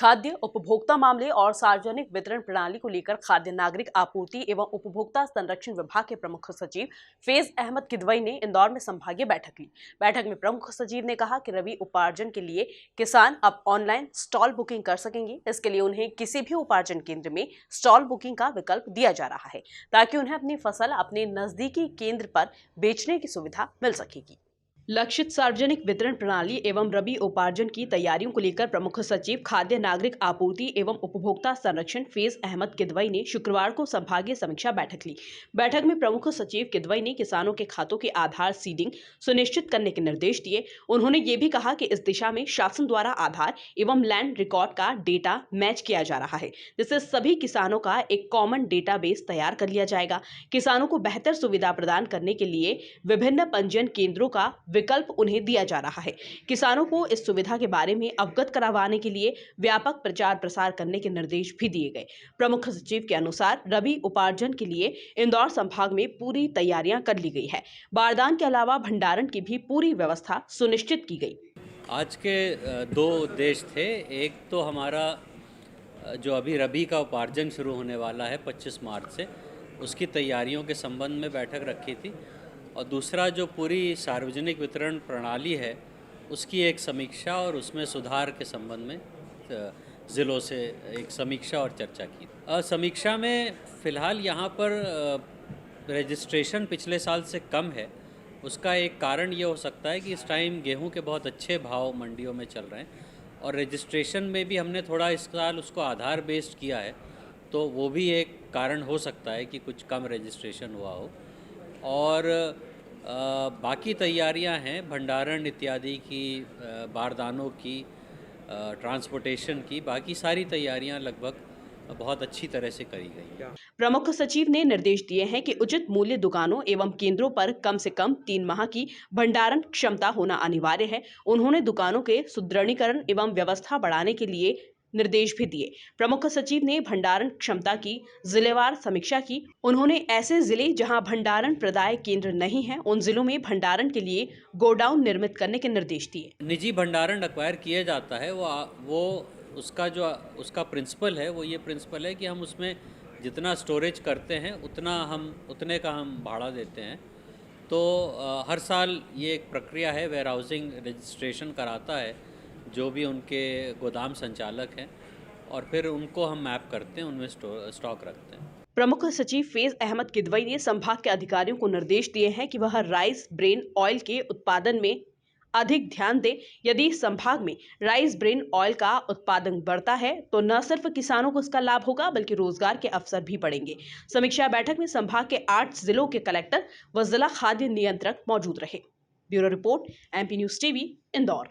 खाद्य उपभोक्ता मामले और सार्वजनिक वितरण प्रणाली को लेकर खाद्य नागरिक आपूर्ति एवं उपभोक्ता संरक्षण विभाग के प्रमुख सचिव फैज अहमद किदवई ने इंदौर में संभागीय बैठक ली। बैठक में प्रमुख सचिव ने कहा कि रबी उपार्जन के लिए किसान अब ऑनलाइन स्टॉल बुकिंग कर सकेंगे। इसके लिए उन्हें किसी भी उपार्जन केंद्र में स्टॉल बुकिंग का विकल्प दिया जा रहा है ताकि उन्हें अपनी फसल अपने नजदीकी केंद्र पर बेचने की सुविधा मिल सकेगी। लक्षित सार्वजनिक वितरण प्रणाली एवं रबी उपार्जन की तैयारियों को लेकर प्रमुख सचिव खाद्य नागरिक आपूर्ति एवं उपभोक्ता संरक्षण फैज अहमद किदवई ने शुक्रवार को संभागीय समीक्षा बैठक ली। बैठक में प्रमुख सचिव किदवई ने किसानों के खातों के आधार सीडिंग सुनिश्चित करने के निर्देश दिए। उन्होंने ये भी कहा कि इस दिशा में शासन द्वारा आधार एवं लैंड रिकॉर्ड का डेटा मैच किया जा रहा है, जिससे सभी किसानों का एक कॉमन डेटाबेस तैयार कर लिया जाएगा। किसानों को बेहतर सुविधा प्रदान करने के लिए विभिन्न पंजीयन केंद्रों का विकल्प उन्हें दिया जा रहा है। किसानों को इस सुविधा के बारे में अवगत करवाने के लिए व्यापक प्रचार प्रसार करने के निर्देश भी दिए गए। प्रमुख सचिव के अनुसार रबी उपार्जन के लिए इंदौर संभाग में पूरी तैयारियां कर ली गई है। बारदान के अलावा भंडारण की भी पूरी व्यवस्था सुनिश्चित की गई। आज के दो उद्देश्य थे। एक तो हमारा जो अभी रबी का उपार्जन शुरू होने वाला है 25 मार्च से, उसकी तैयारियों के संबंध में बैठक रखी थी, और दूसरा जो पूरी सार्वजनिक वितरण प्रणाली है उसकी एक समीक्षा और उसमें सुधार के संबंध में ज़िलों से एक समीक्षा और चर्चा की। समीक्षा में फ़िलहाल यहाँ पर रजिस्ट्रेशन पिछले साल से कम है। उसका एक कारण ये हो सकता है कि इस टाइम गेहूं के बहुत अच्छे भाव मंडियों में चल रहे हैं, और रजिस्ट्रेशन में भी हमने थोड़ा इस साल उसको आधार बेस्ड किया है, तो वो भी एक कारण हो सकता है कि कुछ कम रजिस्ट्रेशन हुआ हो। और बाकी तैयारियां हैं भंडारण इत्यादि की, बारदानों की, ट्रांसपोर्टेशन की, बाकी सारी तैयारियां लगभग बहुत अच्छी तरह से करी गई। प्रमुख सचिव ने निर्देश दिए हैं कि उचित मूल्य दुकानों एवं केंद्रों पर कम से कम 3 माह की भंडारण क्षमता होना अनिवार्य है। उन्होंने दुकानों के सुदृढ़ीकरण एवं व्यवस्था बढ़ाने के लिए निर्देश भी दिए। प्रमुख सचिव ने भंडारण क्षमता की जिलेवार समीक्षा की। उन्होंने ऐसे जिले जहां भंडारण प्रदाय केंद्र नहीं है, उन जिलों में भंडारण के लिए गोडाउन निर्मित करने के निर्देश दिए। निजी भंडारण एक्वायर किया जाता है, वो उसका प्रिंसिपल है, वो ये प्रिंसिपल है कि हम उसमें जितना स्टोरेज करते हैं उतने का हम भाड़ा देते हैं। तो हर साल ये एक प्रक्रिया है, वेयर हाउसिंग रजिस्ट्रेशन कराता है जो भी उनके गोदाम संचालक हैं, और फिर उनको हम मैप करते हैं, उनमें स्टॉक रखते हैं। प्रमुख सचिव फैज अहमद किदवई ने संभाग के अधिकारियों को निर्देश दिए हैं कि वह राइस ब्रेन ऑयल के उत्पादन में अधिक ध्यान दें। यदि संभाग में राइस ब्रेन ऑयल का उत्पादन बढ़ता है तो न सिर्फ किसानों को इसका लाभ होगा बल्कि रोजगार के अवसर भी बढ़ेंगे। समीक्षा बैठक में संभाग के 8 जिलों के कलेक्टर व जिला खाद्य नियंत्रक मौजूद रहे। Bureau report, MP news TV, Indore.